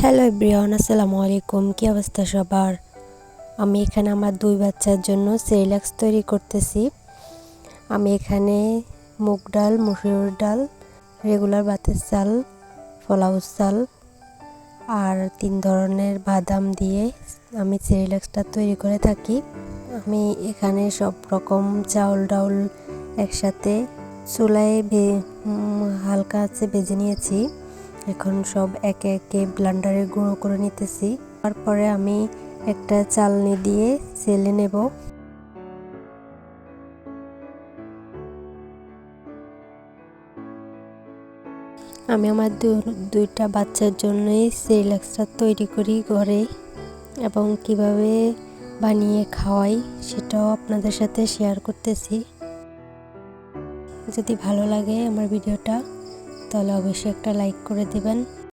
Hello everyone, আসসালামু আলাইকুম। কি অবস্থা সবার? আমি এখানে আমার 2 বাচ্চার জন্য সেরিল্যাক্স তৈরি করতেছি। আমি এখানে মুগ ডাল, মসুর ডাল, রেগুলার ভাতের চাল, পোলাও চাল আর 3 ধরনের বাদাম দিয়ে আমি সেরিল্যাক্সটা তৈরি করে থাকি। আমি এখানে সব রকম চাউল ডাউল একসাথে চুলায় হালকা আছে ভেজে নিয়েছি। এখন সব একে একে ব্লেন্ডারে গুঁড়ো করে নিতেছি। তারপরে আমি একটা চালনি দিয়ে চেলে নেব। আমি আমার দুইটা বাচ্চার জন্যই সেরিল্যাক্সটা তৈরি করি ঘরে, এবং কিভাবে বানিয়ে খাওয়াই সেটাও আপনাদের সাথে শেয়ার করতেছি। যদি ভালো লাগে আমার ভিডিওটা তাহলে অবশ্যই একটা লাইক করে দিবেন।